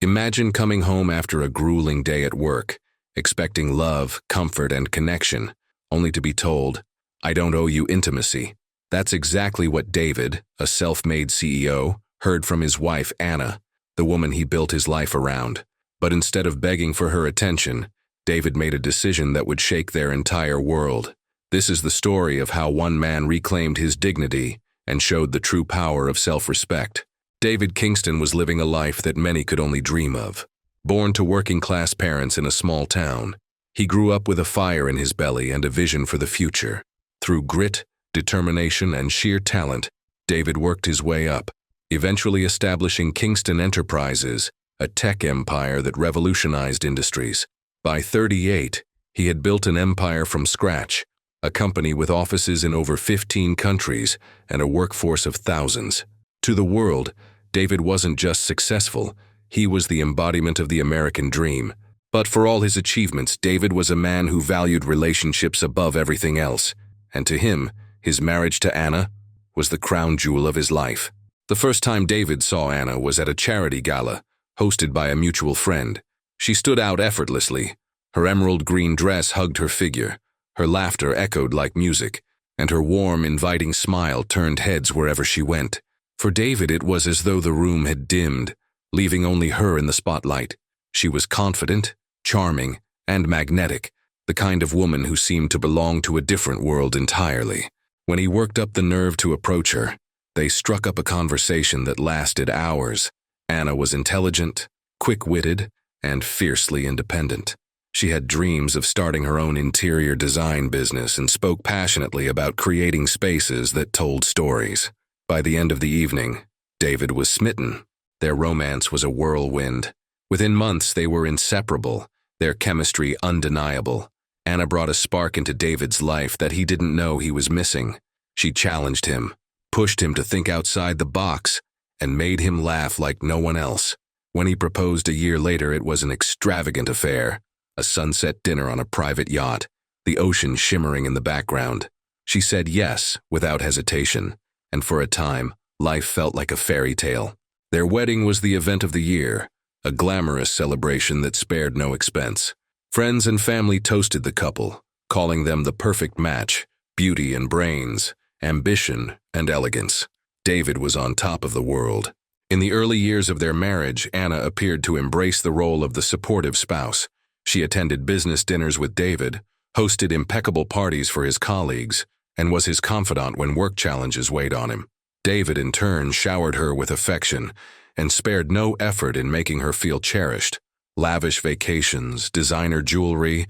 Imagine coming home after a grueling day at work, expecting love, comfort, and connection, only to be told, "I don't owe you intimacy." That's exactly what David, a self-made CEO, heard from his wife Anna, the woman he built his life around. But instead of begging for her attention, David made a decision that would shake their entire world. This is the story of how one man reclaimed his dignity and showed the true power of self-respect. David Kingston was living a life that many could only dream of. Born to working-class parents in a small town, he grew up with a fire in his belly and a vision for the future. Through grit, determination, and sheer talent, David worked his way up, eventually establishing Kingston Enterprises, a tech empire that revolutionized industries. By 38, he had built an empire from scratch, a company with offices in over 15 countries and a workforce of thousands. To the world, David wasn't just successful, he was the embodiment of the American dream. But for all his achievements, David was a man who valued relationships above everything else. And to him, his marriage to Anna was the crown jewel of his life. The first time David saw Anna was at a charity gala, hosted by a mutual friend. She stood out effortlessly. Her emerald green dress hugged her figure, her laughter echoed like music, and her warm, inviting smile turned heads wherever she went. For David, it was as though the room had dimmed, leaving only her in the spotlight. She was confident, charming, and magnetic, the kind of woman who seemed to belong to a different world entirely. When he worked up the nerve to approach her, they struck up a conversation that lasted hours. Anna was intelligent, quick-witted, and fiercely independent. She had dreams of starting her own interior design business and spoke passionately about creating spaces that told stories. By the end of the evening, David was smitten. Their romance was a whirlwind. Within months, they were inseparable, their chemistry undeniable. Anna brought a spark into David's life that he didn't know he was missing. She challenged him, pushed him to think outside the box, and made him laugh like no one else. When he proposed a year later, it was an extravagant affair, a sunset dinner on a private yacht, the ocean shimmering in the background. She said yes without hesitation, and for a time, life felt like a fairy tale. Their wedding was the event of the year, a glamorous celebration that spared no expense. Friends and family toasted the couple, calling them the perfect match: beauty and brains, ambition and elegance. David was on top of the world. In the early years of their marriage, Anna appeared to embrace the role of the supportive spouse. She attended business dinners with David, hosted impeccable parties for his colleagues, and was his confidant when work challenges weighed on him. David, in turn, showered her with affection and spared no effort in making her feel cherished. Lavish vacations, designer jewelry,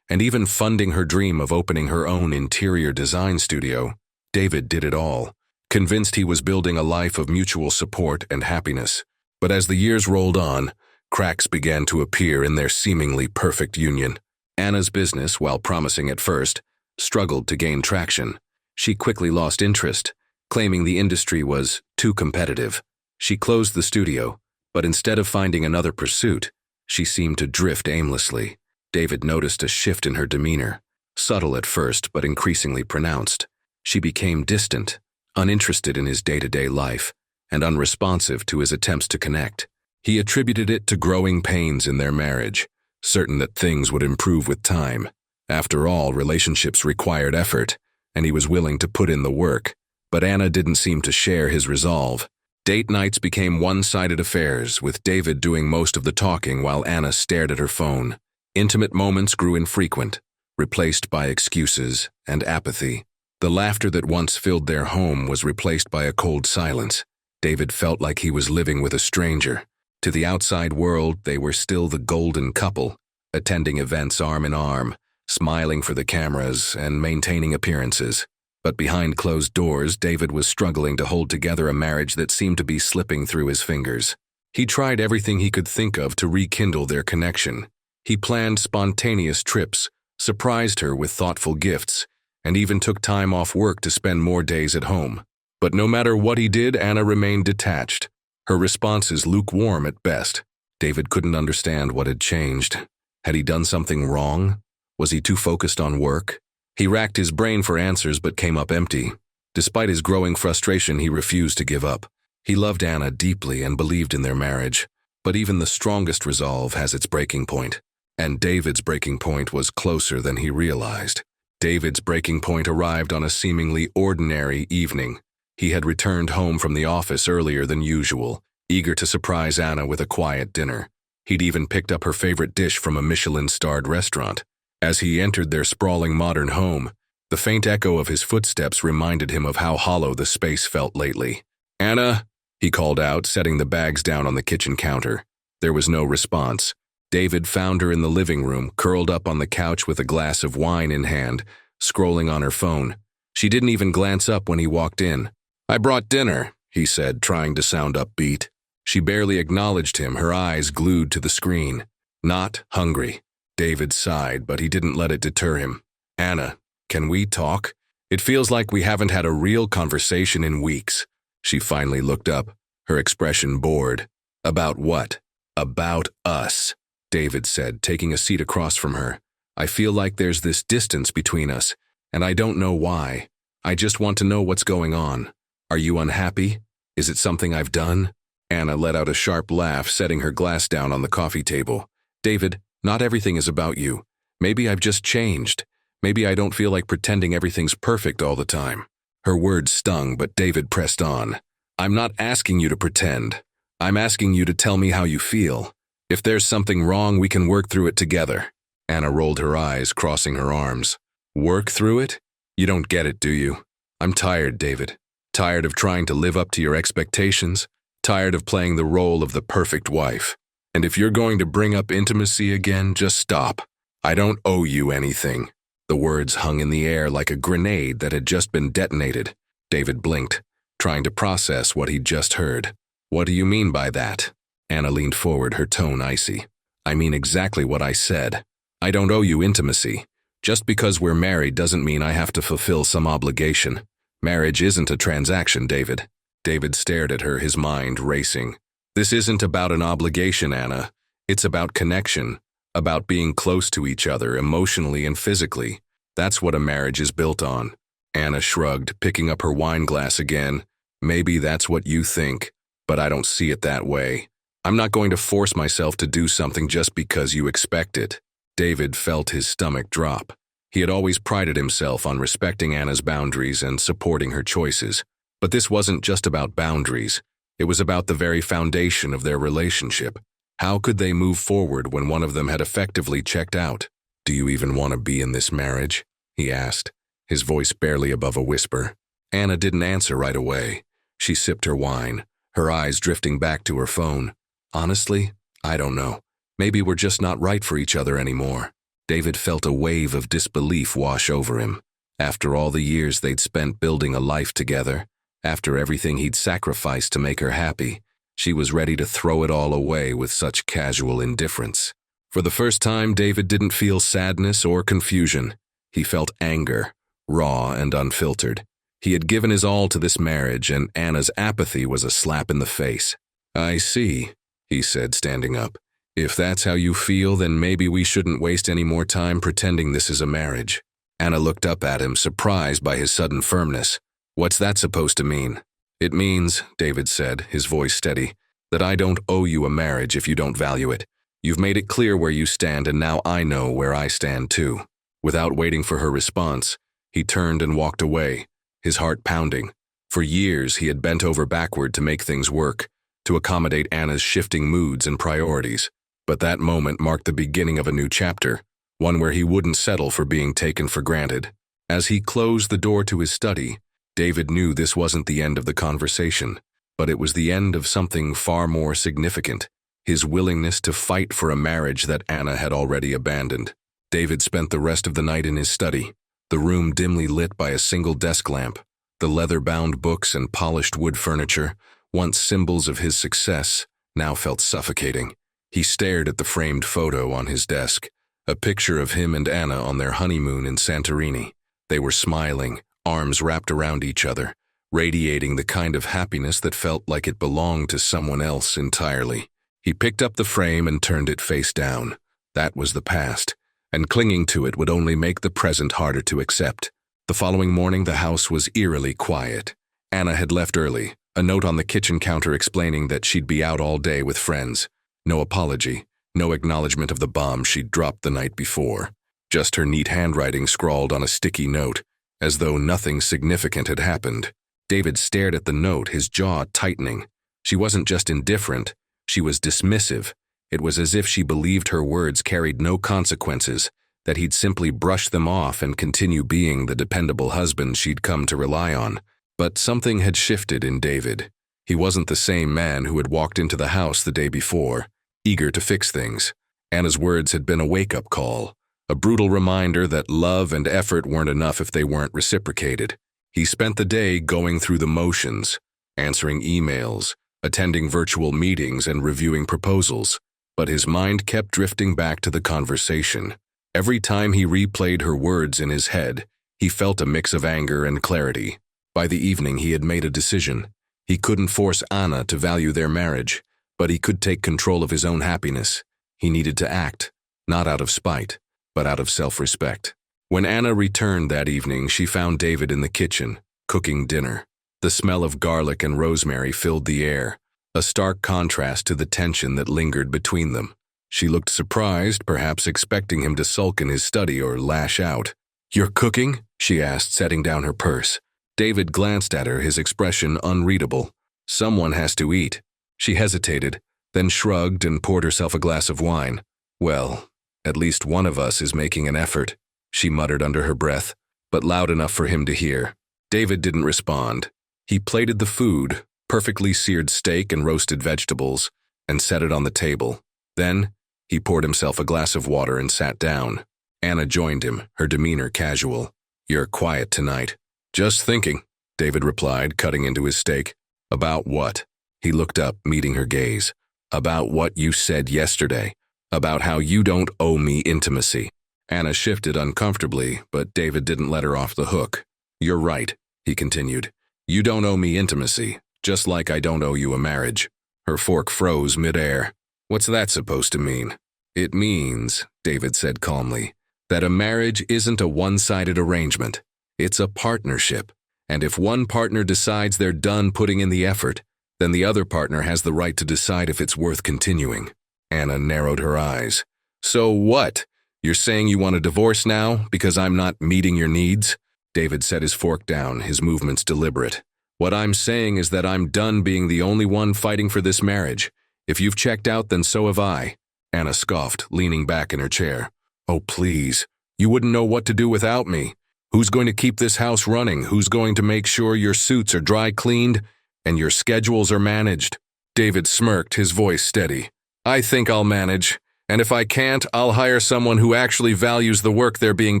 and even funding her dream of opening her own interior design studio, David did it all, convinced he was building a life of mutual support and happiness. But as the years rolled on, cracks began to appear in their seemingly perfect union. Anna's business, while promising at first, struggled to gain traction. She quickly lost interest, claiming the industry was too competitive. She closed the studio, but instead of finding another pursuit, she seemed to drift aimlessly. David noticed a shift in her demeanor, subtle at first but increasingly pronounced. She became distant, uninterested in his day-to-day life, and unresponsive to his attempts to connect. He attributed it to growing pains in their marriage, certain that things would improve with time. After all, relationships required effort, and he was willing to put in the work. But Anna didn't seem to share his resolve. Date nights became one-sided affairs, with David doing most of the talking while Anna stared at her phone. Intimate moments grew infrequent, replaced by excuses and apathy. The laughter that once filled their home was replaced by a cold silence. David felt like he was living with a stranger. To the outside world, they were still the golden couple, attending events arm in arm, smiling for the cameras and maintaining appearances. But behind closed doors, David was struggling to hold together a marriage that seemed to be slipping through his fingers. He tried everything he could think of to rekindle their connection. He planned spontaneous trips, surprised her with thoughtful gifts, and even took time off work to spend more days at home. But no matter what he did, Anna remained detached, her responses lukewarm at best. David couldn't understand what had changed. Had he done something wrong? Was he too focused on work? He racked his brain for answers but came up empty. Despite his growing frustration, he refused to give up. He loved Anna deeply and believed in their marriage. But even the strongest resolve has its breaking point. And David's breaking point was closer than he realized. David's breaking point arrived on a seemingly ordinary evening. He had returned home from the office earlier than usual, eager to surprise Anna with a quiet dinner. He'd even picked up her favorite dish from a Michelin-starred restaurant. As he entered their sprawling modern home, the faint echo of his footsteps reminded him of how hollow the space felt lately. "Anna," he called out, setting the bags down on the kitchen counter. There was no response. David found her in the living room, curled up on the couch with a glass of wine in hand, scrolling on her phone. She didn't even glance up when he walked in. "I brought dinner," he said, trying to sound upbeat. She barely acknowledged him, her eyes glued to the screen. "Not hungry." David sighed, but he didn't let it deter him. "Anna, can we talk? It feels like we haven't had a real conversation in weeks." She finally looked up, her expression bored. "About what?" "About us," David said, taking a seat across from her. "I feel like there's this distance between us, and I don't know why. I just want to know what's going on. Are you unhappy? Is it something I've done?" Anna let out a sharp laugh, setting her glass down on the coffee table. "David, not everything is about you. Maybe I've just changed. Maybe I don't feel like pretending everything's perfect all the time." Her words stung, but David pressed on. "I'm not asking you to pretend. I'm asking you to tell me how you feel. If there's something wrong, we can work through it together." Anna rolled her eyes, crossing her arms. "Work through it? You don't get it, do you? I'm tired, David. Tired of trying to live up to your expectations. Tired of playing the role of the perfect wife. And if you're going to bring up intimacy again, just stop. I don't owe you anything." The words hung in the air like a grenade that had just been detonated. David blinked, trying to process what he'd just heard. "What do you mean by that?" Anna leaned forward, her tone icy. "I mean exactly what I said. I don't owe you intimacy. Just because we're married doesn't mean I have to fulfill some obligation. Marriage isn't a transaction, David." David stared at her, his mind racing. "This isn't about an obligation, Anna. It's about connection, about being close to each other emotionally and physically. That's what a marriage is built on." Anna shrugged, picking up her wine glass again. "Maybe that's what you think, but I don't see it that way. I'm not going to force myself to do something just because you expect it." David felt his stomach drop. He had always prided himself on respecting Anna's boundaries and supporting her choices. But this wasn't just about boundaries. It was about the very foundation of their relationship. How could they move forward when one of them had effectively checked out? "Do you even want to be in this marriage?" he asked, his voice barely above a whisper. Anna didn't answer right away. She sipped her wine, her eyes drifting back to her phone. "Honestly, I don't know. Maybe we're just not right for each other anymore." David felt a wave of disbelief wash over him. After all the years they'd spent building a life together, after everything he'd sacrificed to make her happy, she was ready to throw it all away with such casual indifference. For the first time, David didn't feel sadness or confusion. He felt anger, raw and unfiltered. He had given his all to this marriage, and Anna's apathy was a slap in the face. "I see," he said, standing up. "If that's how you feel, then maybe we shouldn't waste any more time pretending this is a marriage." Anna looked up at him, surprised by his sudden firmness. "What's that supposed to mean?" "It means," David said, his voice steady, "that I don't owe you a marriage if you don't value it. You've made it clear where you stand, and now I know where I stand too." Without waiting for her response, he turned and walked away, his heart pounding. For years, he had bent over backward to make things work, to accommodate Anna's shifting moods and priorities. But that moment marked the beginning of a new chapter, one where he wouldn't settle for being taken for granted. As he closed the door to his study, David knew this wasn't the end of the conversation, but it was the end of something far more significant, his willingness to fight for a marriage that Anna had already abandoned. David spent the rest of the night in his study, the room dimly lit by a single desk lamp. The leather-bound books and polished wood furniture, once symbols of his success, now felt suffocating. He stared at the framed photo on his desk, a picture of him and Anna on their honeymoon in Santorini. They were smiling, arms wrapped around each other, radiating the kind of happiness that felt like it belonged to someone else entirely. He picked up the frame and turned it face down. That was the past, and clinging to it would only make the present harder to accept. The following morning, the house was eerily quiet. Anna had left early, a note on the kitchen counter explaining that she'd be out all day with friends. No apology, no acknowledgement of the bomb she'd dropped the night before. Just her neat handwriting scrawled on a sticky note, as though nothing significant had happened. David stared at the note, his jaw tightening. She wasn't just indifferent, she was dismissive. It was as if she believed her words carried no consequences, that he'd simply brush them off and continue being the dependable husband she'd come to rely on. But something had shifted in David. He wasn't the same man who had walked into the house the day before, eager to fix things. Anna's words had been a wake-up call, a brutal reminder that love and effort weren't enough if they weren't reciprocated. He spent the day going through the motions, answering emails, attending virtual meetings and reviewing proposals, but his mind kept drifting back to the conversation. Every time he replayed her words in his head, he felt a mix of anger and clarity. By the evening, he had made a decision. He couldn't force Anna to value their marriage, but he could take control of his own happiness. He needed to act, not out of spite, but out of self-respect. When Anna returned that evening, she found David in the kitchen, cooking dinner. The smell of garlic and rosemary filled the air, a stark contrast to the tension that lingered between them. She looked surprised, perhaps expecting him to sulk in his study or lash out. "You're cooking?" she asked, setting down her purse. David glanced at her, his expression unreadable. "Someone has to eat." She hesitated, then shrugged and poured herself a glass of wine. "Well, at least one of us is making an effort," she muttered under her breath, but loud enough for him to hear. David didn't respond. He plated the food, perfectly seared steak and roasted vegetables, and set it on the table. Then, he poured himself a glass of water and sat down. Anna joined him, her demeanor casual. "You're quiet tonight." "Just thinking," David replied, cutting into his steak. "About what?" He looked up, meeting her gaze. "About what you said yesterday. About how you don't owe me intimacy." Anna shifted uncomfortably, but David didn't let her off the hook. "You're right," he continued. "You don't owe me intimacy, just like I don't owe you a marriage." Her fork froze midair. "What's that supposed to mean?" "It means," David said calmly, "that a marriage isn't a one-sided arrangement. It's a partnership. And if one partner decides they're done putting in the effort, then the other partner has the right to decide if it's worth continuing." Anna narrowed her eyes. "So what? You're saying you want a divorce now because I'm not meeting your needs?" David set his fork down, his movements deliberate. "What I'm saying is that I'm done being the only one fighting for this marriage. If you've checked out, then so have I." Anna scoffed, leaning back in her chair. "Oh, please. You wouldn't know what to do without me. Who's going to keep this house running? Who's going to make sure your suits are dry cleaned and your schedules are managed?" David smirked, his voice steady. "I think I'll manage, and if I can't, I'll hire someone who actually values the work they're being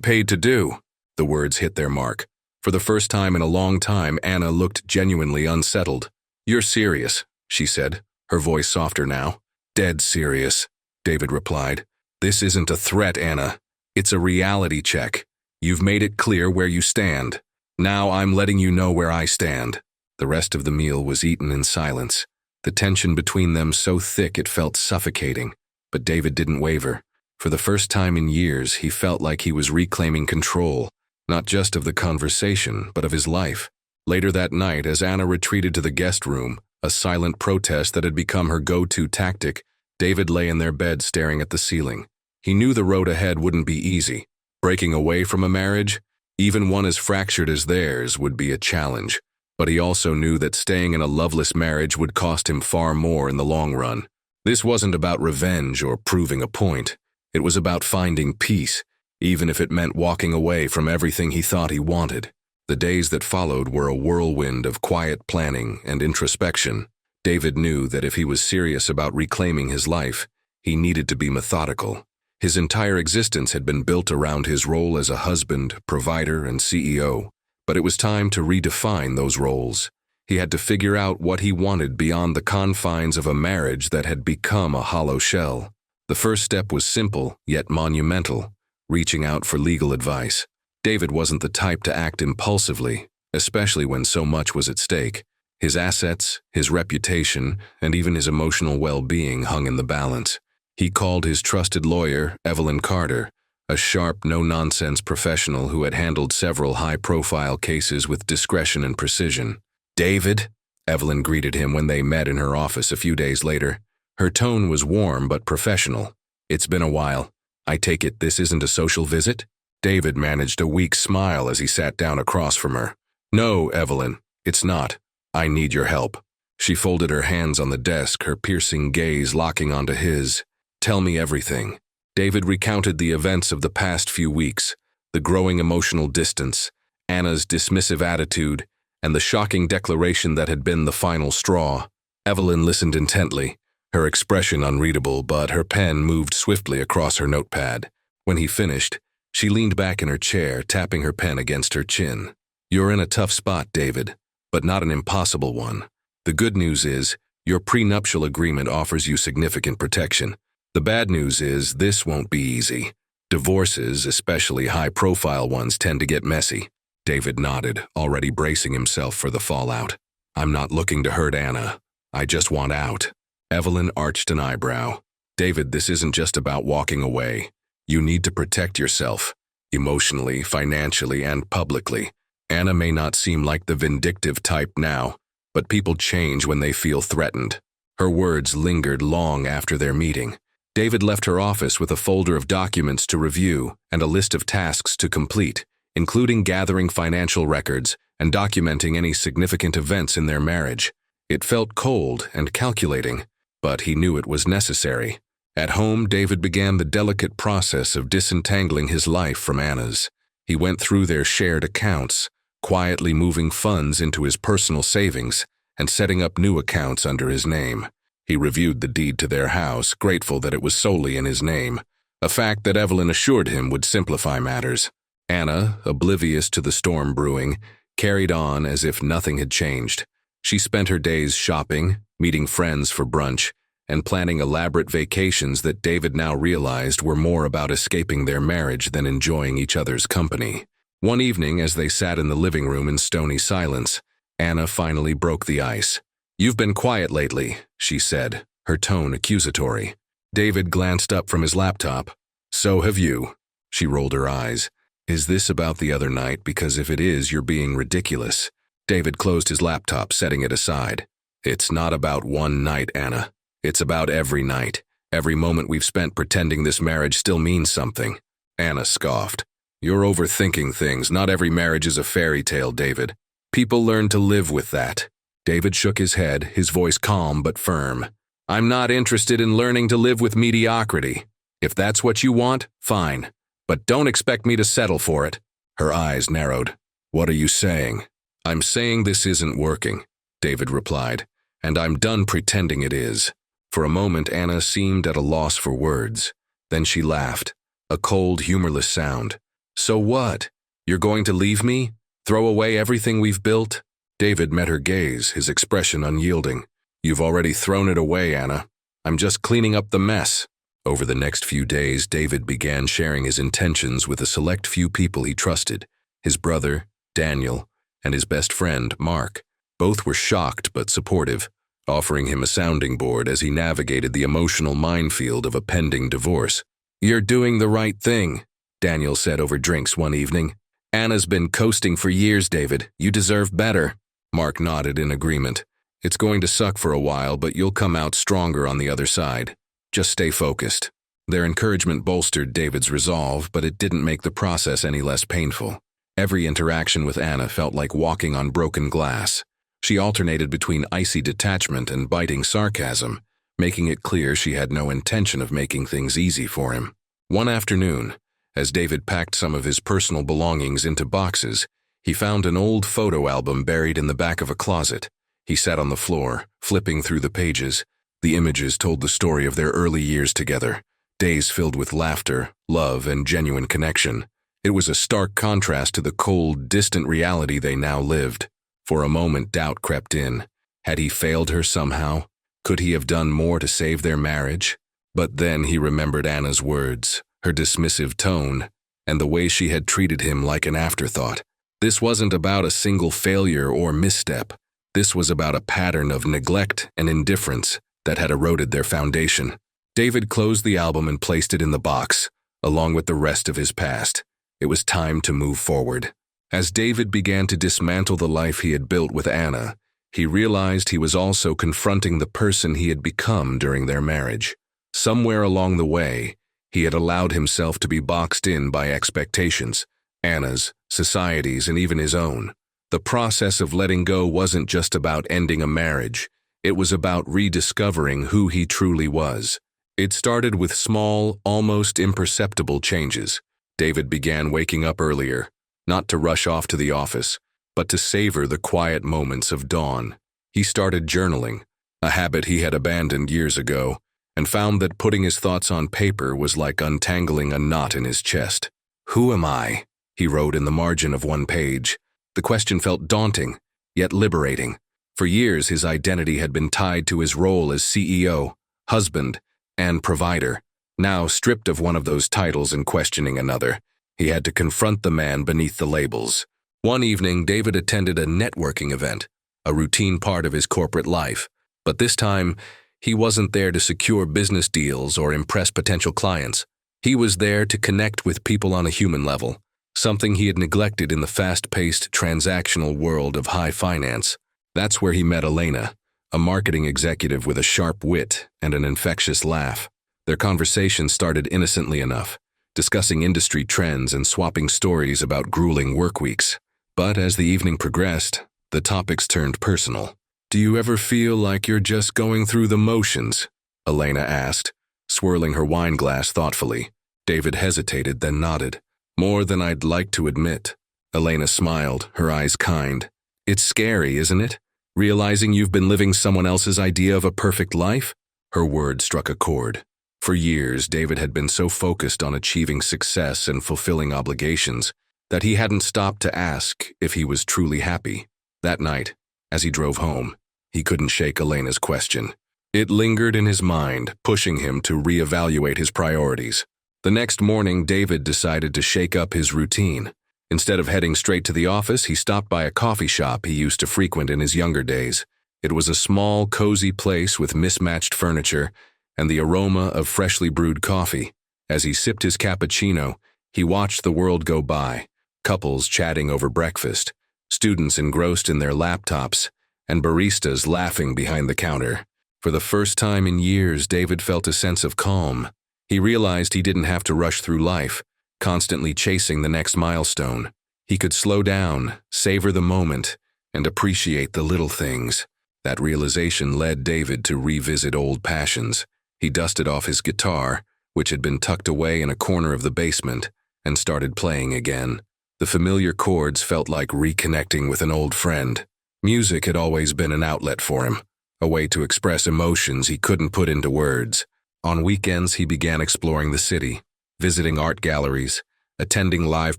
paid to do." The words hit their mark. For the first time in a long time, Anna looked genuinely unsettled. "You're serious," she said, her voice softer now. "Dead serious," David replied. "This isn't a threat, Anna. It's a reality check. You've made it clear where you stand. Now I'm letting you know where I stand." The rest of the meal was eaten in silence, the tension between them so thick it felt suffocating. But David didn't waver. For the first time in years, he felt like he was reclaiming control, not just of the conversation, but of his life. Later that night, as Anna retreated to the guest room, a silent protest that had become her go-to tactic, David lay in their bed staring at the ceiling. He knew the road ahead wouldn't be easy. Breaking away from a marriage, even one as fractured as theirs, would be a challenge. But he also knew that staying in a loveless marriage would cost him far more in the long run. This wasn't about revenge or proving a point. It was about finding peace, even if it meant walking away from everything he thought he wanted. The days that followed were a whirlwind of quiet planning and introspection. David knew that if he was serious about reclaiming his life, he needed to be methodical. His entire existence had been built around his role as a husband, provider, and CEO, but it was time to redefine those roles. He had to figure out what he wanted beyond the confines of a marriage that had become a hollow shell. The first step was simple, yet monumental: reaching out for legal advice. David wasn't the type to act impulsively, especially when so much was at stake. His assets, his reputation, and even his emotional well-being hung in the balance. He called his trusted lawyer, Evelyn Carter, a sharp, no-nonsense professional who had handled several high-profile cases with discretion and precision. "David," Evelyn greeted him when they met in her office a few days later. Her tone was warm but professional. "It's been a while. I take it this isn't a social visit?" David managed a weak smile as he sat down across from her. "No, Evelyn, it's not. I need your help." She folded her hands on the desk, her piercing gaze locking onto his. "Tell me everything." David recounted the events of the past few weeks, the growing emotional distance, Anna's dismissive attitude, and the shocking declaration that had been the final straw. Evelyn listened intently, her expression unreadable, but her pen moved swiftly across her notepad. When he finished, she leaned back in her chair, tapping her pen against her chin. "You're in a tough spot, David, but not an impossible one. The good news is, your prenuptial agreement offers you significant protection. The bad news is, this won't be easy. Divorces, especially high-profile ones, tend to get messy." David nodded, already bracing himself for the fallout. "I'm not looking to hurt Anna. I just want out." Evelyn arched an eyebrow. "David, this isn't just about walking away. You need to protect yourself, emotionally, financially, and publicly. Anna may not seem like the vindictive type now, but people change when they feel threatened." Her words lingered long after their meeting. David left her office with a folder of documents to review and a list of tasks to complete, including gathering financial records and documenting any significant events in their marriage. It felt cold and calculating, but he knew it was necessary. At home, David began the delicate process of disentangling his life from Anna's. He went through their shared accounts, quietly moving funds into his personal savings and setting up new accounts under his name. He reviewed the deed to their house, grateful that it was solely in his name, a fact that Evelyn assured him would simplify matters. Anna, oblivious to the storm brewing, carried on as if nothing had changed. She spent her days shopping, meeting friends for brunch, and planning elaborate vacations that David now realized were more about escaping their marriage than enjoying each other's company. One evening, as they sat in the living room in stony silence, Anna finally broke the ice. "You've been quiet lately," she said, her tone accusatory. David glanced up from his laptop. "So have you." She rolled her eyes. "Is this about the other night? Because if it is, you're being ridiculous." David closed his laptop, setting it aside. "It's not about one night, Anna. It's about every night. Every moment we've spent pretending this marriage still means something." Anna scoffed. "You're overthinking things. Not every marriage is a fairy tale, David. People learn to live with that." David shook his head, his voice calm but firm. "I'm not interested in learning to live with mediocrity. If that's what you want, fine. But don't expect me to settle for it." Her eyes narrowed. "What are you saying?" "I'm saying this isn't working," David replied, "and I'm done pretending it is." For a moment, Anna seemed at a loss for words. Then she laughed, a cold, humorless sound. "So what? You're going to leave me? Throw away everything we've built?" David met her gaze, his expression unyielding. "You've already thrown it away, Anna. I'm just cleaning up the mess." Over the next few days, David began sharing his intentions with a select few people he trusted: his brother, Daniel, and his best friend, Mark. Both were shocked but supportive, offering him a sounding board as he navigated the emotional minefield of a pending divorce. "You're doing the right thing," Daniel said over drinks one evening. "Anna's been coasting for years, David. You deserve better." Mark nodded in agreement. "It's going to suck for a while, but you'll come out stronger on the other side. Just stay focused." Their encouragement bolstered David's resolve, but it didn't make the process any less painful. Every interaction with Anna felt like walking on broken glass. She alternated between icy detachment and biting sarcasm, making it clear she had no intention of making things easy for him. One afternoon, as David packed some of his personal belongings into boxes, he found an old photo album buried in the back of a closet. He sat on the floor, flipping through the pages. The images told the story of their early years together, days filled with laughter, love, and genuine connection. It was a stark contrast to the cold, distant reality they now lived. For a moment, doubt crept in. Had he failed her somehow? Could he have done more to save their marriage? But then he remembered Anna's words, her dismissive tone, and the way she had treated him like an afterthought. This wasn't about a single failure or misstep. This was about a pattern of neglect and indifference that had eroded their foundation. David closed the album and placed it in the box, along with the rest of his past. It was time to move forward. As David began to dismantle the life he had built with Anna, he realized he was also confronting the person he had become during their marriage. Somewhere along the way, he had allowed himself to be boxed in by expectations, Anna's, society's, and even his own. The process of letting go wasn't just about ending a marriage. It was about rediscovering who he truly was. It started with small, almost imperceptible changes. David began waking up earlier, not to rush off to the office, but to savor the quiet moments of dawn. He started journaling, a habit he had abandoned years ago, and found that putting his thoughts on paper was like untangling a knot in his chest. "Who am I?" he wrote in the margin of one page. The question felt daunting, yet liberating. For years, his identity had been tied to his role as CEO, husband, and provider. Now, stripped of one of those titles and questioning another, he had to confront the man beneath the labels. One evening, David attended a networking event, a routine part of his corporate life. But this time, he wasn't there to secure business deals or impress potential clients. He was there to connect with people on a human level, something he had neglected in the fast-paced, transactional world of high finance. That's where he met Elena, a marketing executive with a sharp wit and an infectious laugh. Their conversation started innocently enough, discussing industry trends and swapping stories about grueling work weeks. But as the evening progressed, the topics turned personal. "Do you ever feel like you're just going through the motions?" Elena asked, swirling her wine glass thoughtfully. David hesitated, then nodded. "More than I'd like to admit." Elena smiled, her eyes kind. "It's scary, isn't it? Realizing you've been living someone else's idea of a perfect life?" Her words struck a chord. For years, David had been so focused on achieving success and fulfilling obligations that he hadn't stopped to ask if he was truly happy. That night, as he drove home, he couldn't shake Elena's question. It lingered in his mind, pushing him to reevaluate his priorities. The next morning, David decided to shake up his routine. Instead of heading straight to the office, he stopped by a coffee shop he used to frequent in his younger days. It was a small, cozy place with mismatched furniture and the aroma of freshly brewed coffee. As he sipped his cappuccino, he watched the world go by, couples chatting over breakfast, students engrossed in their laptops, and baristas laughing behind the counter. For the first time in years, David felt a sense of calm. He realized he didn't have to rush through life, constantly chasing the next milestone. He could slow down, savor the moment, and appreciate the little things. That realization led David to revisit old passions. He dusted off his guitar, which had been tucked away in a corner of the basement, and started playing again. The familiar chords felt like reconnecting with an old friend. Music had always been an outlet for him, a way to express emotions he couldn't put into words. On weekends, he began exploring the city, visiting art galleries, attending live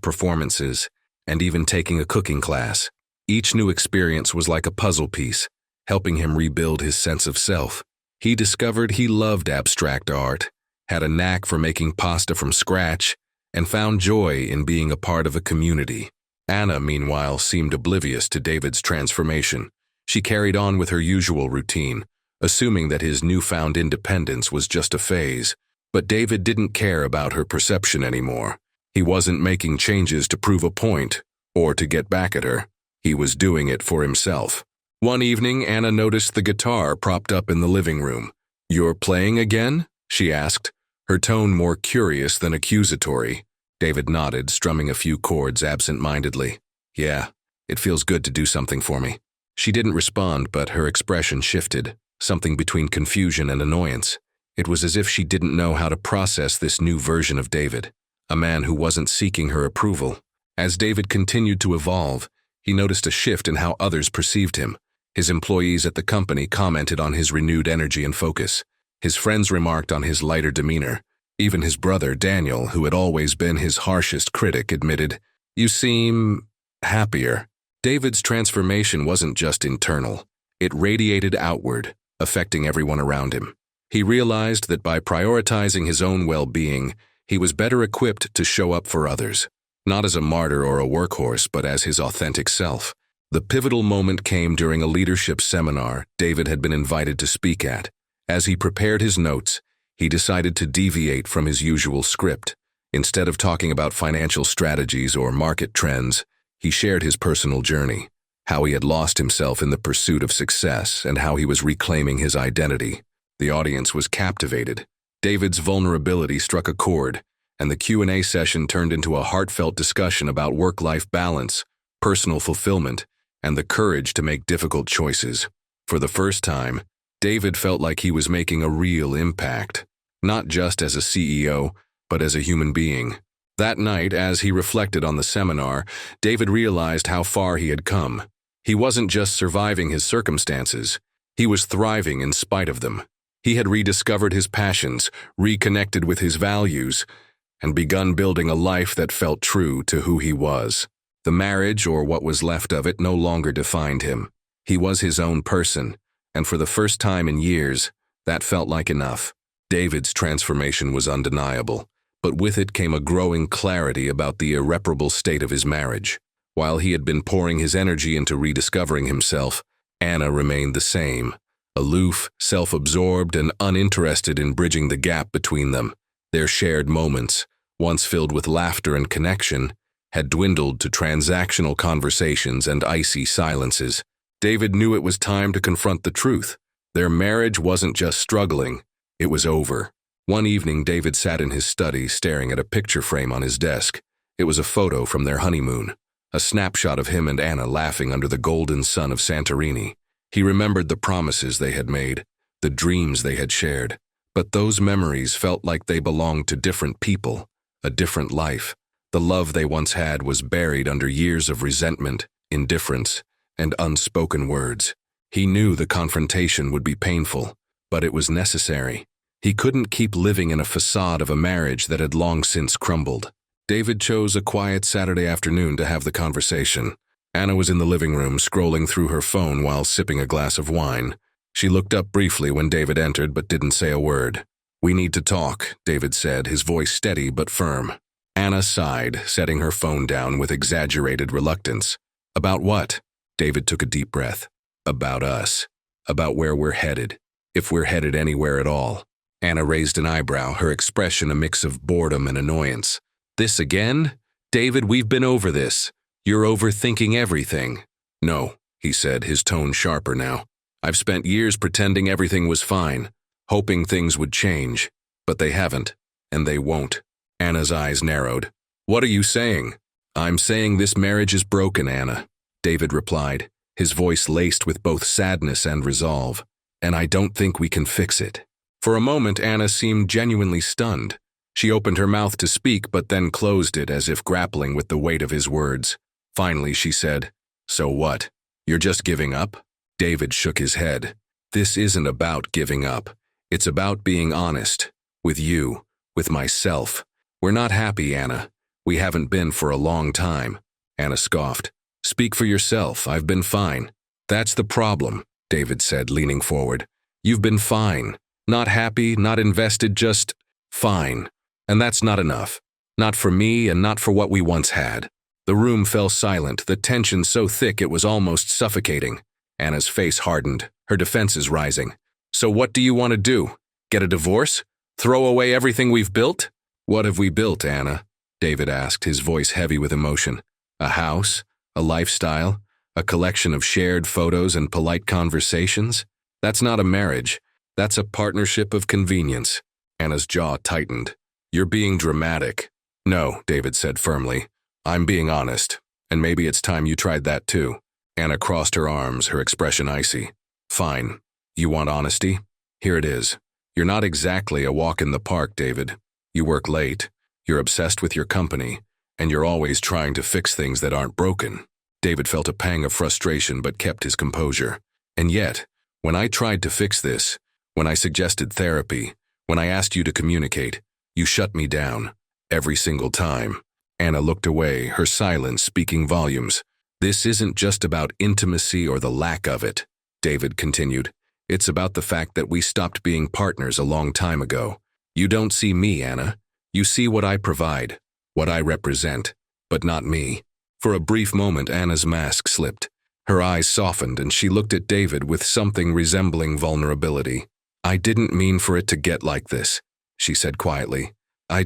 performances, and even taking a cooking class. Each new experience was like a puzzle piece, helping him rebuild his sense of self. He discovered he loved abstract art, had a knack for making pasta from scratch, and found joy in being a part of a community. Anna, meanwhile, seemed oblivious to David's transformation. She carried on with her usual routine, assuming that his newfound independence was just a phase. But David didn't care about her perception anymore. He wasn't making changes to prove a point or to get back at her. He was doing it for himself. One evening, Anna noticed the guitar propped up in the living room. "You're playing again?" she asked, her tone more curious than accusatory. David nodded, strumming a few chords absent-mindedly. "Yeah, it feels good to do something for me." She didn't respond, but her expression shifted, something between confusion and annoyance. It was as if she didn't know how to process this new version of David, a man who wasn't seeking her approval. As David continued to evolve, he noticed a shift in how others perceived him. His employees at the company commented on his renewed energy and focus. His friends remarked on his lighter demeanor. Even his brother, Daniel, who had always been his harshest critic, admitted, "You seem happier." David's transformation wasn't just internal. It radiated outward, affecting everyone around him. He realized that by prioritizing his own well-being, he was better equipped to show up for others, not as a martyr or a workhorse, but as his authentic self. The pivotal moment came during a leadership seminar David had been invited to speak at. As he prepared his notes, he decided to deviate from his usual script. Instead of talking about financial strategies or market trends, he shared his personal journey. how he had lost himself in the pursuit of success and how he was reclaiming his identity. The audience was captivated. David's vulnerability struck a chord, and the Q&A session turned into a heartfelt discussion about work-life balance, personal fulfillment, and the courage to make difficult choices. For the first time, David felt like he was making a real impact, not just as a CEO, but as a human being. That night, as he reflected on the seminar, David realized how far he had come. He wasn't just surviving his circumstances, he was thriving in spite of them. He had rediscovered his passions, reconnected with his values, and begun building a life that felt true to who he was. The marriage, or what was left of it, no longer defined him. He was his own person, and for the first time in years, that felt like enough. David's transformation was undeniable, but with it came a growing clarity about the irreparable state of his marriage. While he had been pouring his energy into rediscovering himself, Anna remained the same, aloof, self-absorbed, and uninterested in bridging the gap between them. Their shared moments, once filled with laughter and connection, had dwindled to transactional conversations and icy silences. David knew it was time to confront the truth. Their marriage wasn't just struggling, it was over. One evening, David sat in his study staring at a picture frame on his desk. It was a photo from their honeymoon, a snapshot of him and Anna laughing under the golden sun of Santorini. He remembered the promises they had made, the dreams they had shared, but those memories felt like they belonged to different people, a different life. The love they once had was buried under years of resentment, indifference, and unspoken words. He knew the confrontation would be painful, but it was necessary. He couldn't keep living in a facade of a marriage that had long since crumbled. David chose a quiet Saturday afternoon to have the conversation. Anna was in the living room, scrolling through her phone while sipping a glass of wine. She looked up briefly when David entered but didn't say a word. "We need to talk," David said, his voice steady but firm. Anna sighed, setting her phone down with exaggerated reluctance. "About what?" David took a deep breath. "About us. About where we're headed. If we're headed anywhere at all." Anna raised an eyebrow, her expression a mix of boredom and annoyance. "This again? David, we've been over this. You're overthinking everything." "No," he said, his tone sharper now. "I've spent years pretending everything was fine, hoping things would change. But they haven't, and they won't." Anna's eyes narrowed. "What are you saying?" "I'm saying this marriage is broken, Anna," David replied, his voice laced with both sadness and resolve. "And I don't think we can fix it." For a moment, Anna seemed genuinely stunned. She opened her mouth to speak, but then closed it as if grappling with the weight of his words. Finally, she said, "So what? You're just giving up?" David shook his head. "This isn't about giving up. It's about being honest. With you. With myself. We're not happy, Anna. We haven't been for a long time." Anna scoffed. "Speak for yourself. I've been fine." "That's the problem," David said, leaning forward. "You've been fine. Not happy, not invested, just fine. And that's not enough. Not for me and not for what we once had." The room fell silent, the tension so thick it was almost suffocating. Anna's face hardened, her defenses rising. "So what do you want to do? Get a divorce? Throw away everything we've built?" "What have we built, Anna?" David asked, his voice heavy with emotion. "A house? A lifestyle? A collection of shared photos and polite conversations? That's not a marriage. That's a partnership of convenience." Anna's jaw tightened. "You're being dramatic." "No," David said firmly. "I'm being honest, and maybe it's time you tried that too." Anna crossed her arms, her expression icy. "Fine. You want honesty? Here it is. You're not exactly a walk in the park, David. You work late, you're obsessed with your company, and you're always trying to fix things that aren't broken." David felt a pang of frustration but kept his composure. "And yet, when I tried to fix this, when I suggested therapy, when I asked you to communicate, you shut me down. Every single time." Anna looked away, her silence speaking volumes. "This isn't just about intimacy or the lack of it," David continued. "It's about the fact that we stopped being partners a long time ago. You don't see me, Anna. You see what I provide, what I represent, but not me." For a brief moment, Anna's mask slipped. Her eyes softened and she looked at David with something resembling vulnerability. "I didn't mean for it to get like this," she said quietly. I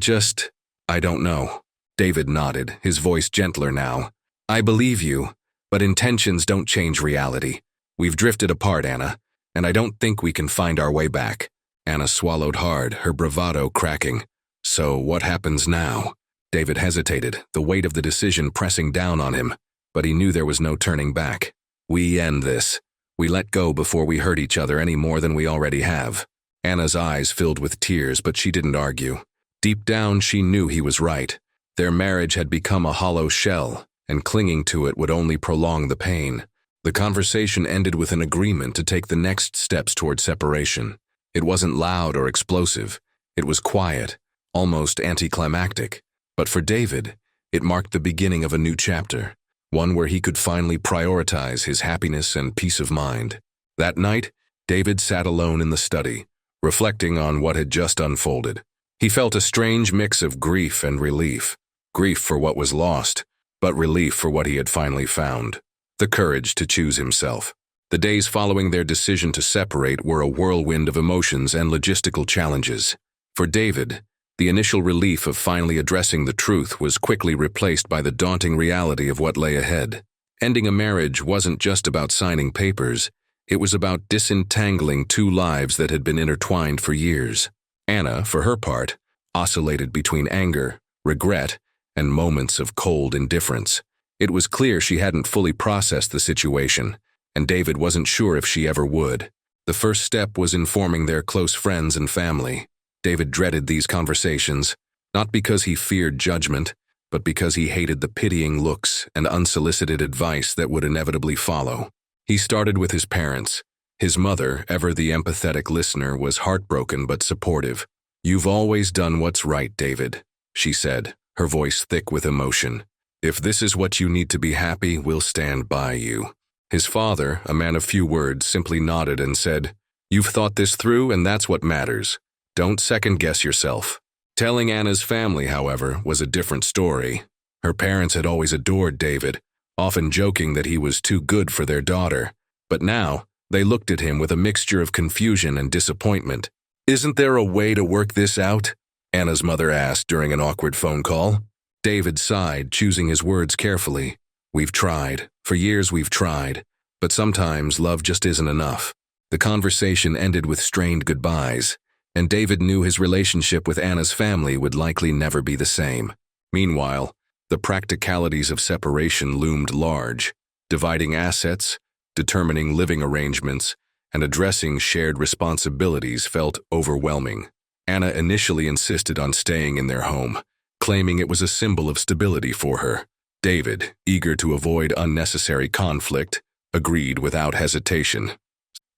don't know." David nodded, his voice gentler now. "I believe you. But intentions don't change reality. We've drifted apart, Anna, and I don't think we can find our way back. Anna swallowed hard, her bravado cracking. So what happens now? David hesitated, the weight of the decision pressing down on him, but he knew there was no turning back. We end this. We let go before we hurt each other any more than we already have. Anna's eyes filled with tears, but she didn't argue. Deep down, she knew he was right. Their marriage had become a hollow shell, and clinging to it would only prolong the pain. The conversation ended with an agreement to take the next steps toward separation. It wasn't loud or explosive. It was quiet, almost anticlimactic. But for David, it marked the beginning of a new chapter, one where he could finally prioritize his happiness and peace of mind. That night, David sat alone in the study, reflecting on what had just unfolded. He felt a strange mix of grief and relief. Grief for what was lost, but relief for what he had finally found. The courage to choose himself. The days following their decision to separate were a whirlwind of emotions and logistical challenges. For David, the initial relief of finally addressing the truth was quickly replaced by the daunting reality of what lay ahead. Ending a marriage wasn't just about signing papers. It was about disentangling two lives that had been intertwined for years. Anna, for her part, oscillated between anger, regret, and moments of cold indifference. It was clear she hadn't fully processed the situation, and David wasn't sure if she ever would. The first step was informing their close friends and family. David dreaded these conversations, not because he feared judgment, but because he hated the pitying looks and unsolicited advice that would inevitably follow. He started with his parents. His mother, ever the empathetic listener, was heartbroken but supportive. "You've always done what's right, David," she said, her voice thick with emotion. "If this is what you need to be happy, we'll stand by you." His father, a man of few words, simply nodded and said, "You've thought this through, and that's what matters. Don't second-guess yourself." Telling Anna's family, however, was a different story. Her parents had always adored David, often joking that he was too good for their daughter. But now, they looked at him with a mixture of confusion and disappointment. "Isn't there a way to work this out?" Anna's mother asked during an awkward phone call. David sighed, choosing his words carefully. "We've tried. For years we've tried. But sometimes love just isn't enough." The conversation ended with strained goodbyes, and David knew his relationship with Anna's family would likely never be the same. Meanwhile, the practicalities of separation loomed large. Dividing assets, determining living arrangements, and addressing shared responsibilities felt overwhelming. Anna initially insisted on staying in their home, claiming it was a symbol of stability for her. David, eager to avoid unnecessary conflict, agreed without hesitation.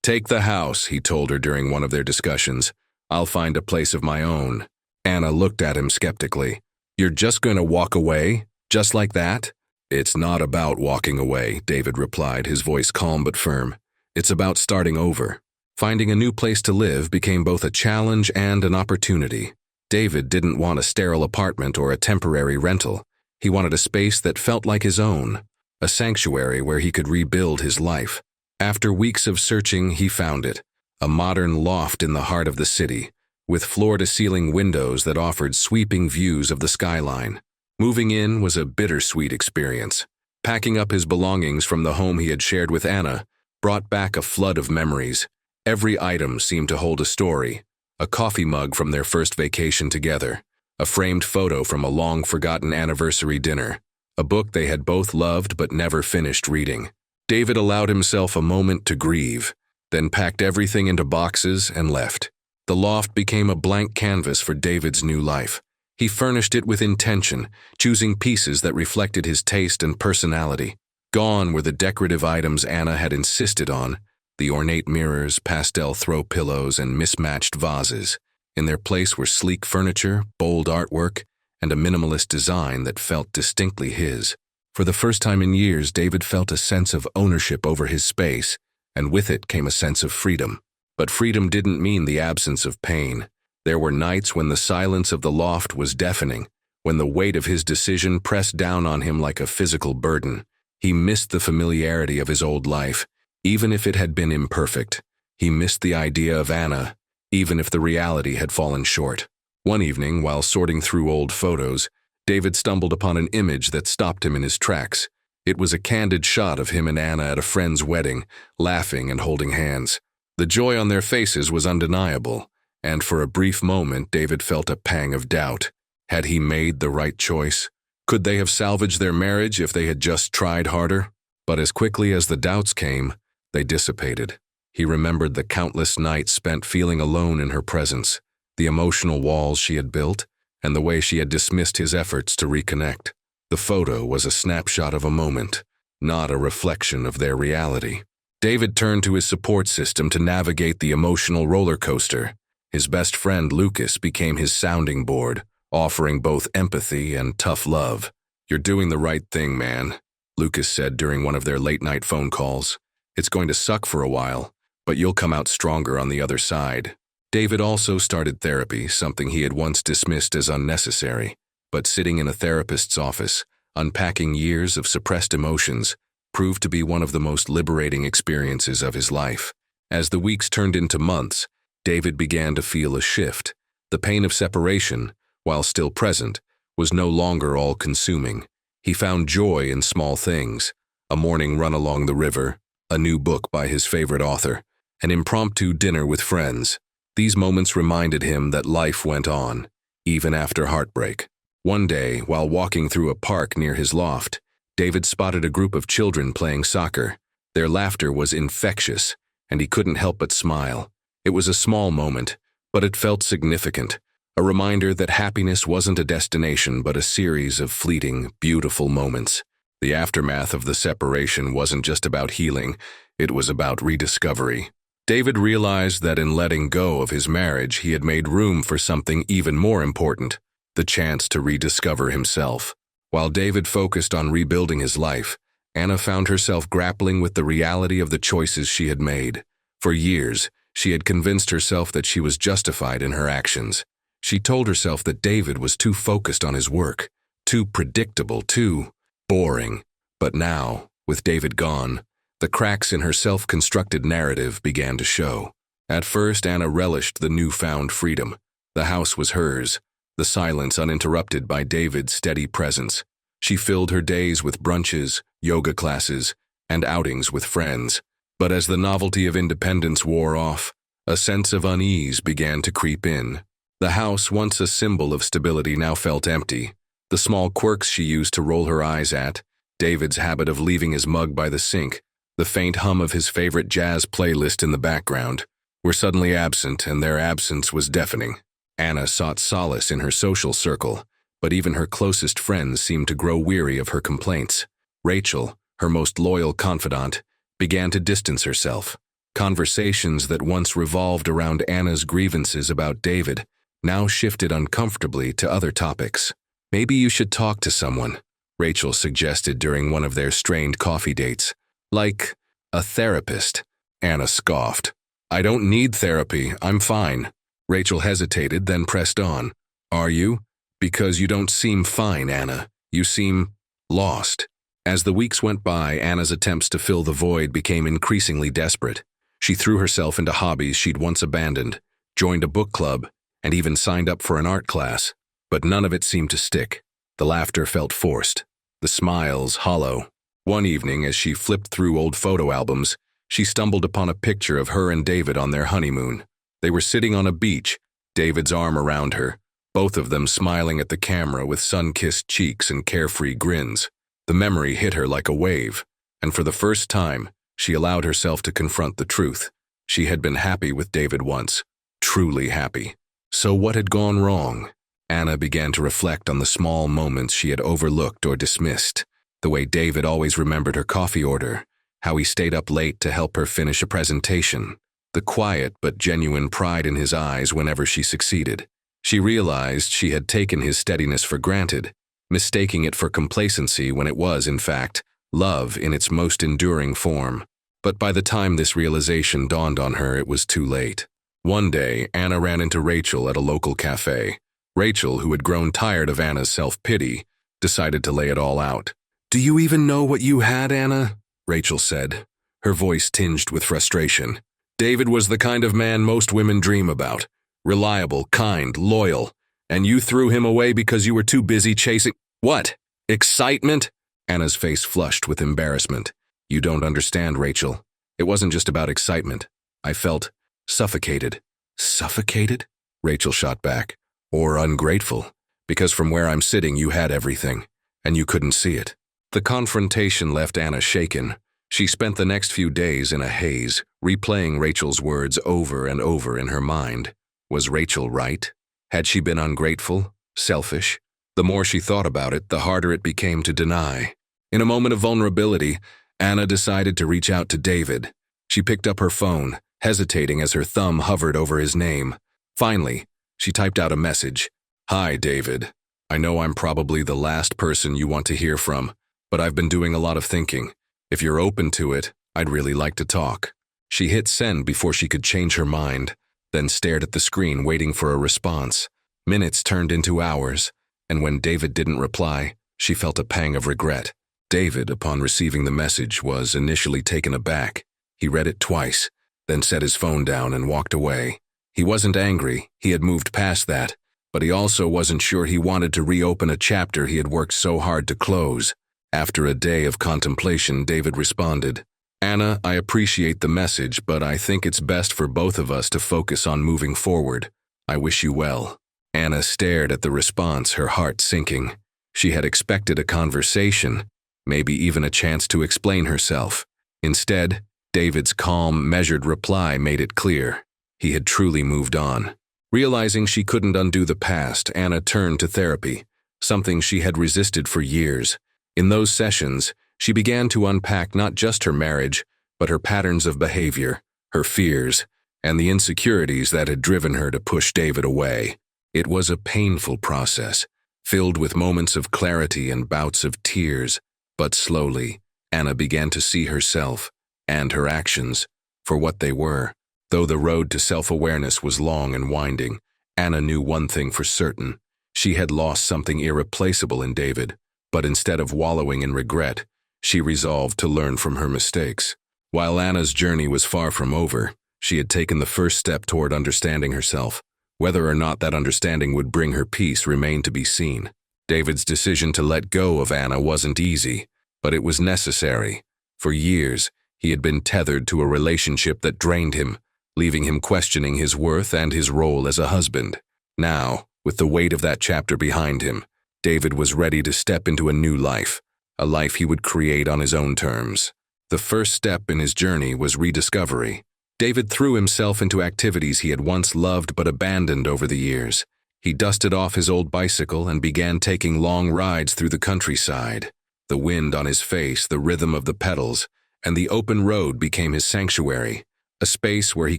"Take the house," he told her during one of their discussions. "I'll find a place of my own." Anna looked at him skeptically. "You're just going to walk away? Just like that?" "It's not about walking away," David replied, his voice calm but firm. "It's about starting over." Finding a new place to live became both a challenge and an opportunity. David didn't want a sterile apartment or a temporary rental. He wanted a space that felt like his own, a sanctuary where he could rebuild his life. After weeks of searching, he found it, a modern loft in the heart of the city, with floor-to-ceiling windows that offered sweeping views of the skyline. Moving in was a bittersweet experience. Packing up his belongings from the home he had shared with Anna brought back a flood of memories. Every item seemed to hold a story: a coffee mug from their first vacation together, a framed photo from a long-forgotten anniversary dinner, a book they had both loved but never finished reading. David allowed himself a moment to grieve, then packed everything into boxes and left. The loft became a blank canvas for David's new life. He furnished it with intention, choosing pieces that reflected his taste and personality. Gone were the decorative items Anna had insisted on, the ornate mirrors, pastel throw pillows, and mismatched vases. In their place were sleek furniture, bold artwork, and a minimalist design that felt distinctly his. For the first time in years, David felt a sense of ownership over his space, and with it came a sense of freedom. But freedom didn't mean the absence of pain. There were nights when the silence of the loft was deafening, when the weight of his decision pressed down on him like a physical burden. He missed the familiarity of his old life, even if it had been imperfect. He missed the idea of Anna, even if the reality had fallen short. One evening, while sorting through old photos, David stumbled upon an image that stopped him in his tracks. It was a candid shot of him and Anna at a friend's wedding, laughing and holding hands. The joy on their faces was undeniable, and for a brief moment David felt a pang of doubt. Had he made the right choice? Could they have salvaged their marriage if they had just tried harder? But as quickly as the doubts came, they dissipated. He remembered the countless nights spent feeling alone in her presence, the emotional walls she had built, and the way she had dismissed his efforts to reconnect. The photo was a snapshot of a moment, not a reflection of their reality. David turned to his support system to navigate the emotional roller coaster. His best friend Lucas became his sounding board, offering both empathy and tough love. "You're doing the right thing, man," Lucas said during one of their late-night phone calls. "It's going to suck for a while, but you'll come out stronger on the other side." David also started therapy, something he had once dismissed as unnecessary. But sitting in a therapist's office, unpacking years of suppressed emotions, proved to be one of the most liberating experiences of his life. As the weeks turned into months, David began to feel a shift. The pain of separation, while still present, was no longer all-consuming. He found joy in small things: a morning run along the river, a new book by his favorite author, an impromptu dinner with friends. These moments reminded him that life went on, even after heartbreak. One day, while walking through a park near his loft, David spotted a group of children playing soccer. Their laughter was infectious, and he couldn't help but smile. It was a small moment, but it felt significant, a reminder that happiness wasn't a destination but a series of fleeting, beautiful moments. The aftermath of the separation wasn't just about healing, it was about rediscovery. David realized that in letting go of his marriage, he had made room for something even more important: the chance to rediscover himself. While David focused on rebuilding his life, Anna found herself grappling with the reality of the choices she had made. For years, she had convinced herself that she was justified in her actions. She told herself that David was too focused on his work, too predictable, too boring. But now, with David gone, the cracks in her self-constructed narrative began to show. At first, Anna relished the newfound freedom. The house was hers, the silence uninterrupted by David's steady presence. She filled her days with brunches, yoga classes, and outings with friends. But as the novelty of independence wore off, a sense of unease began to creep in. The house, once a symbol of stability, now felt empty. The small quirks she used to roll her eyes at, David's habit of leaving his mug by the sink, the faint hum of his favorite jazz playlist in the background, were suddenly absent, and their absence was deafening. Anna sought solace in her social circle, but even her closest friends seemed to grow weary of her complaints. Rachel, her most loyal confidant, began to distance herself. Conversations that once revolved around Anna's grievances about David now shifted uncomfortably to other topics. "Maybe you should talk to someone," Rachel suggested during one of their strained coffee dates. "Like a therapist." Anna scoffed. "I don't need therapy, I'm fine." Rachel hesitated, then pressed on. "Are you? Because you don't seem fine, Anna. You seem lost." As the weeks went by, Anna's attempts to fill the void became increasingly desperate. She threw herself into hobbies she'd once abandoned, joined a book club, and even signed up for an art class. But none of it seemed to stick. The laughter felt forced, the smiles hollow. One evening, as she flipped through old photo albums, she stumbled upon a picture of her and David on their honeymoon. They were sitting on a beach, David's arm around her, both of them smiling at the camera with sun-kissed cheeks and carefree grins. The memory hit her like a wave, and for the first time, she allowed herself to confront the truth. She had been happy with David once, truly happy. So what had gone wrong? Anna began to reflect on the small moments she had overlooked or dismissed. The way David always remembered her coffee order, how he stayed up late to help her finish a presentation, the quiet but genuine pride in his eyes whenever she succeeded. She realized she had taken his steadiness for granted, mistaking it for complacency when it was, in fact, love in its most enduring form. But by the time this realization dawned on her, it was too late. One day, Anna ran into Rachel at a local cafe. Rachel, who had grown tired of Anna's self-pity, decided to lay it all out. "Do you even know what you had, Anna?" Rachel said, her voice tinged with frustration. "David was the kind of man most women dream about. Reliable, kind, loyal. And you threw him away because you were too busy chasing—" "What? Excitement?" Anna's face flushed with embarrassment. You don't understand, Rachel. It wasn't just about excitement. I felt suffocated. Suffocated? Rachel shot back. Or ungrateful. Because from where I'm sitting, you had everything, and you couldn't see it. The confrontation left Anna shaken. She spent the next few days in a haze, replaying Rachel's words over and over in her mind. Was Rachel right? Had she been ungrateful? Selfish? The more she thought about it, the harder it became to deny. In a moment of vulnerability, Anna decided to reach out to David. She picked up her phone, hesitating as her thumb hovered over his name. Finally, she typed out a message. Hi, David. I know I'm probably the last person you want to hear from, but I've been doing a lot of thinking. If you're open to it, I'd really like to talk. She hit send before she could change her mind, then stared at the screen waiting for a response. Minutes turned into hours, and when David didn't reply, she felt a pang of regret. David, upon receiving the message, was initially taken aback. He read it twice, then set his phone down and walked away. He wasn't angry, he had moved past that, but he also wasn't sure he wanted to reopen a chapter he had worked so hard to close. After a day of contemplation, David responded, Anna, I appreciate the message, but I think it's best for both of us to focus on moving forward. I wish you well. Anna stared at the response, her heart sinking. She had expected a conversation, maybe even a chance to explain herself. Instead, David's calm, measured reply made it clear. He had truly moved on. Realizing she couldn't undo the past, Anna turned to therapy, something she had resisted for years. In those sessions, she began to unpack not just her marriage, but her patterns of behavior, her fears, and the insecurities that had driven her to push David away. It was a painful process, filled with moments of clarity and bouts of tears, but slowly, Anna began to see herself and her actions for what they were. Though the road to self-awareness was long and winding, Anna knew one thing for certain. She had lost something irreplaceable in David, but instead of wallowing in regret, she resolved to learn from her mistakes. While Anna's journey was far from over, she had taken the first step toward understanding herself. Whether or not that understanding would bring her peace remained to be seen. David's decision to let go of Anna wasn't easy, but it was necessary. For years, he had been tethered to a relationship that drained him, leaving him questioning his worth and his role as a husband. Now, with the weight of that chapter behind him, David was ready to step into a new life, a life he would create on his own terms. The first step in his journey was rediscovery. David threw himself into activities he had once loved but abandoned over the years. He dusted off his old bicycle and began taking long rides through the countryside. The wind on his face, the rhythm of the pedals, and the open road became his sanctuary, a space where he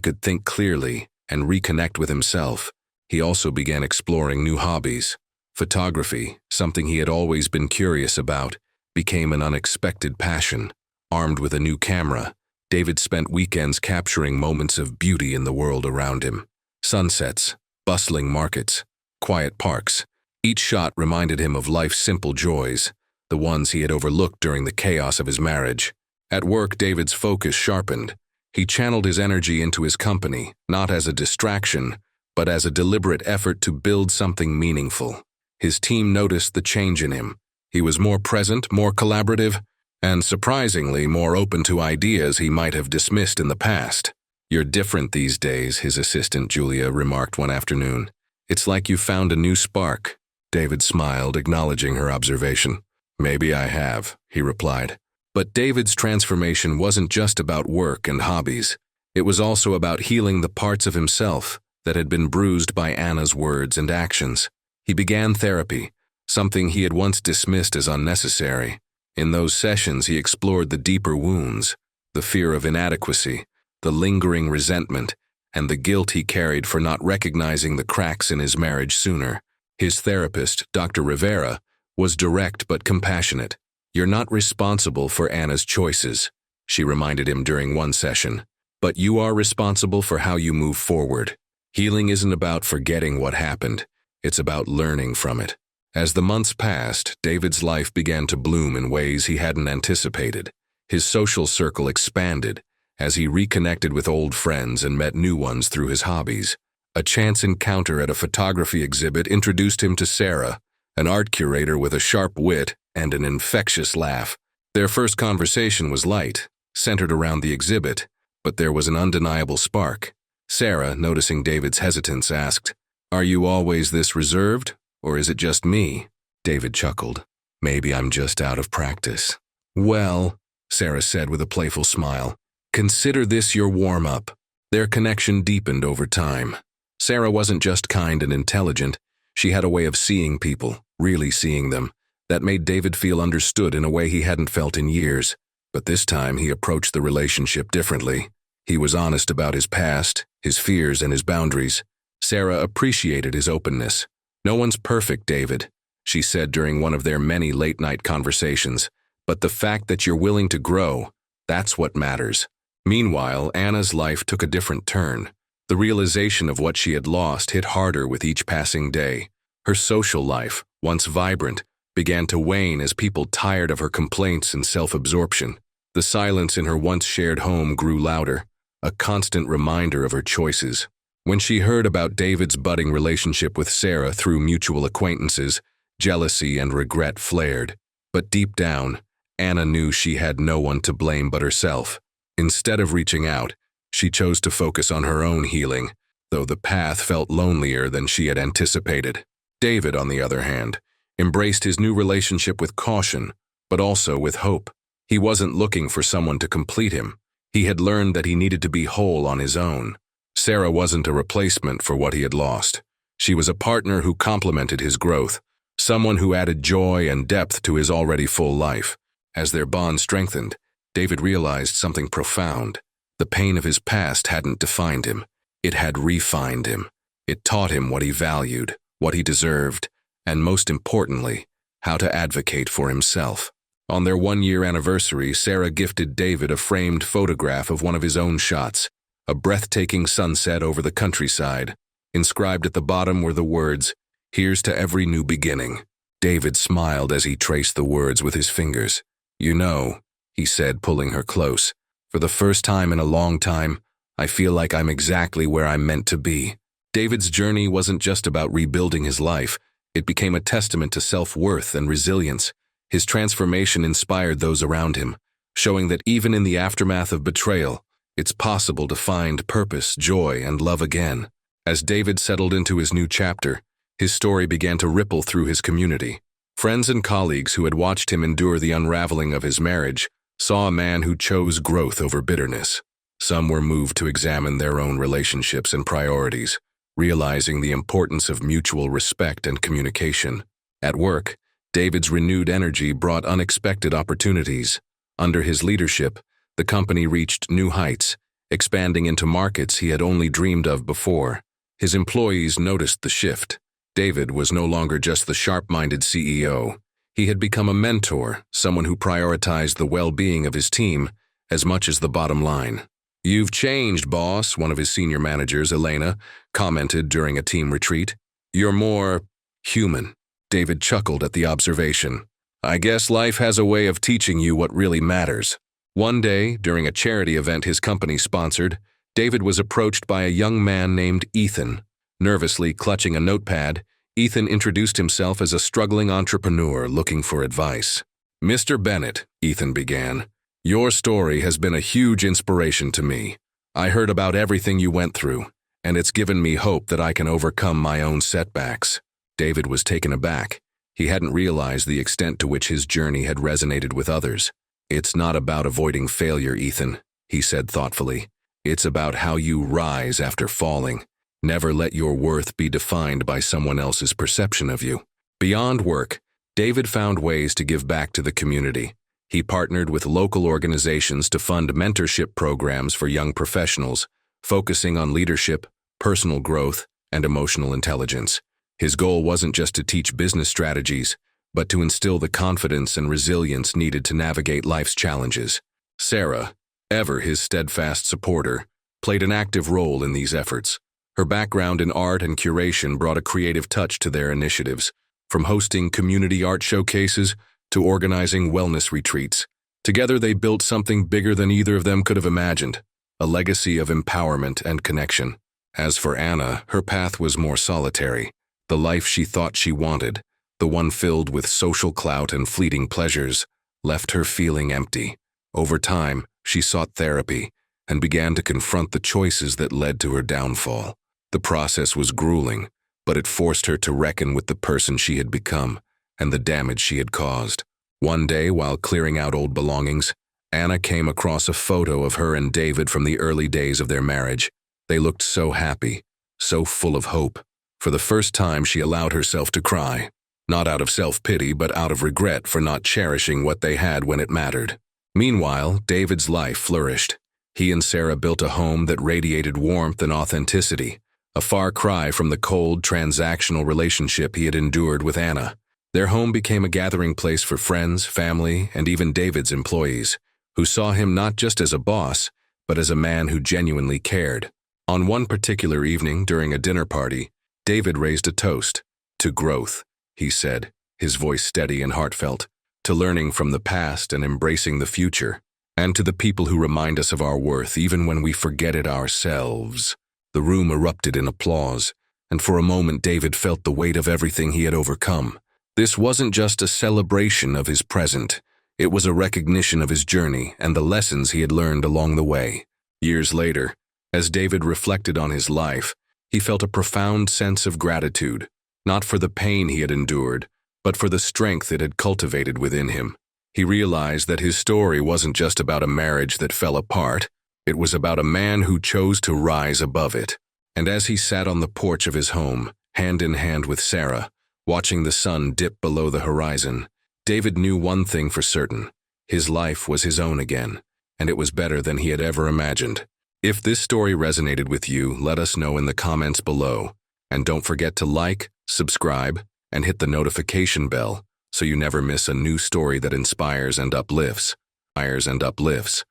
could think clearly and reconnect with himself. He also began exploring new hobbies. Photography, something he had always been curious about, became an unexpected passion. Armed with a new camera, David spent weekends capturing moments of beauty in the world around him. Sunsets, bustling markets, quiet parks. Each shot reminded him of life's simple joys, the ones he had overlooked during the chaos of his marriage. At work, David's focus sharpened. He channeled his energy into his company, not as a distraction, but as a deliberate effort to build something meaningful. His team noticed the change in him. He was more present, more collaborative, and surprisingly more open to ideas he might have dismissed in the past. You're different these days, his assistant Julia remarked one afternoon. It's like you found a new spark. David smiled, acknowledging her observation. Maybe I have, he replied. But David's transformation wasn't just about work and hobbies. It was also about healing the parts of himself that had been bruised by Anna's words and actions. He began therapy, something he had once dismissed as unnecessary. In those sessions, he explored the deeper wounds, the fear of inadequacy, the lingering resentment, and the guilt he carried for not recognizing the cracks in his marriage sooner. His therapist, Dr. Rivera, was direct but compassionate. You're not responsible for Anna's choices, she reminded him during one session, but you are responsible for how you move forward. Healing isn't about forgetting what happened, it's about learning from it. As the months passed, David's life began to bloom in ways he hadn't anticipated. His social circle expanded as he reconnected with old friends and met new ones through his hobbies. A chance encounter at a photography exhibit introduced him to Sarah, an art curator with a sharp wit and an infectious laugh. Their first conversation was light, centered around the exhibit, but there was an undeniable spark. Sarah, noticing David's hesitance, asked, "Are you always this reserved, or is it just me?" David chuckled. "Maybe I'm just out of practice." "Well," Sarah said with a playful smile, "consider this your warm-up." Their connection deepened over time. Sarah wasn't just kind and intelligent. She had a way of seeing people, really seeing them, that made David feel understood in a way he hadn't felt in years. But this time he approached the relationship differently. He was honest about his past, his fears, and his boundaries. Sarah appreciated his openness. "No one's perfect, David," she said during one of their many late-night conversations. "But the fact that you're willing to grow, that's what matters." Meanwhile, Anna's life took a different turn. The realization of what she had lost hit harder with each passing day. Her social life, once vibrant, began to wane as people tired of her complaints and self-absorption. The silence in her once shared home grew louder, a constant reminder of her choices. When she heard about David's budding relationship with Sarah through mutual acquaintances, jealousy and regret flared. But deep down, Anna knew she had no one to blame but herself. Instead of reaching out, she chose to focus on her own healing, though the path felt lonelier than she had anticipated. David, on the other hand, embraced his new relationship with caution, but also with hope. He wasn't looking for someone to complete him. He had learned that he needed to be whole on his own. Sarah wasn't a replacement for what he had lost. She was a partner who complemented his growth, someone who added joy and depth to his already full life. As their bond strengthened, David realized something profound. The pain of his past hadn't defined him. It had refined him. It taught him what he valued, what he deserved, and most importantly, how to advocate for himself. On their one-year anniversary, Sarah gifted David a framed photograph of one of his own shots, a breathtaking sunset over the countryside. Inscribed at the bottom were the words, "Here's to every new beginning." David smiled as he traced the words with his fingers. "You know," he said, pulling her close, "for the first time in a long time, I feel like I'm exactly where I'm meant to be." David's journey wasn't just about rebuilding his life. It became a testament to self-worth and resilience. His transformation inspired those around him, showing that even in the aftermath of betrayal, it's possible to find purpose, joy, and love again. As David settled into his new chapter, his story began to ripple through his community. Friends and colleagues who had watched him endure the unraveling of his marriage saw a man who chose growth over bitterness. Some were moved to examine their own relationships and priorities, realizing the importance of mutual respect and communication. At work, David's renewed energy brought unexpected opportunities. Under his leadership, the company reached new heights, expanding into markets he had only dreamed of before. His employees noticed the shift. David was no longer just the sharp-minded CEO. He had become a mentor, someone who prioritized the well-being of his team as much as the bottom line. "You've changed, boss," one of his senior managers, Elena, commented during a team retreat. "You're more human." David chuckled at the observation. "I guess life has a way of teaching you what really matters." One day, during a charity event his company sponsored, David was approached by a young man named Ethan. Nervously clutching a notepad, Ethan introduced himself as a struggling entrepreneur looking for advice. "Mr. Bennett," Ethan began, "your story has been a huge inspiration to me. I heard about everything you went through, and it's given me hope that I can overcome my own setbacks." David was taken aback. He hadn't realized the extent to which his journey had resonated with others. "It's not about avoiding failure, Ethan," he said thoughtfully. "It's about how you rise after falling. Never let your worth be defined by someone else's perception of you." Beyond work, David found ways to give back to the community. He partnered with local organizations to fund mentorship programs for young professionals, focusing on leadership, personal growth, and emotional intelligence. His goal wasn't just to teach business strategies, but to instill the confidence and resilience needed to navigate life's challenges. Sarah, ever his steadfast supporter, played an active role in these efforts. Her background in art and curation brought a creative touch to their initiatives, from hosting community art showcases to organizing wellness retreats. Together they built something bigger than either of them could have imagined, a legacy of empowerment and connection. As for Anna, her path was more solitary. The life she thought she wanted, the one filled with social clout and fleeting pleasures, left her feeling empty. Over time, she sought therapy and began to confront the choices that led to her downfall. The process was grueling, but it forced her to reckon with the person she had become and the damage she had caused. One day, while clearing out old belongings, Anna came across a photo of her and David from the early days of their marriage. They looked so happy, so full of hope. For the first time, she allowed herself to cry, not out of self-pity, but out of regret for not cherishing what they had when it mattered. Meanwhile, David's life flourished. He and Sarah built a home that radiated warmth and authenticity, a far cry from the cold, transactional relationship he had endured with Anna. Their home became a gathering place for friends, family, and even David's employees, who saw him not just as a boss, but as a man who genuinely cared. On one particular evening during a dinner party, David raised a toast. "To growth," he said, his voice steady and heartfelt, "to learning from the past and embracing the future, and to the people who remind us of our worth even when we forget it ourselves." The room erupted in applause, and for a moment David felt the weight of everything he had overcome. This wasn't just a celebration of his present, it was a recognition of his journey and the lessons he had learned along the way. Years later, as David reflected on his life, he felt a profound sense of gratitude, not for the pain he had endured, but for the strength it had cultivated within him. He realized that his story wasn't just about a marriage that fell apart, it was about a man who chose to rise above it. And as he sat on the porch of his home, hand in hand with Sarah, watching the sun dip below the horizon, David knew one thing for certain: his life was his own again, and it was better than he had ever imagined. If this story resonated with you, let us know in the comments below. And don't forget to like, subscribe, and hit the notification bell so you never miss a new story that inspires and uplifts. Inspires and uplifts.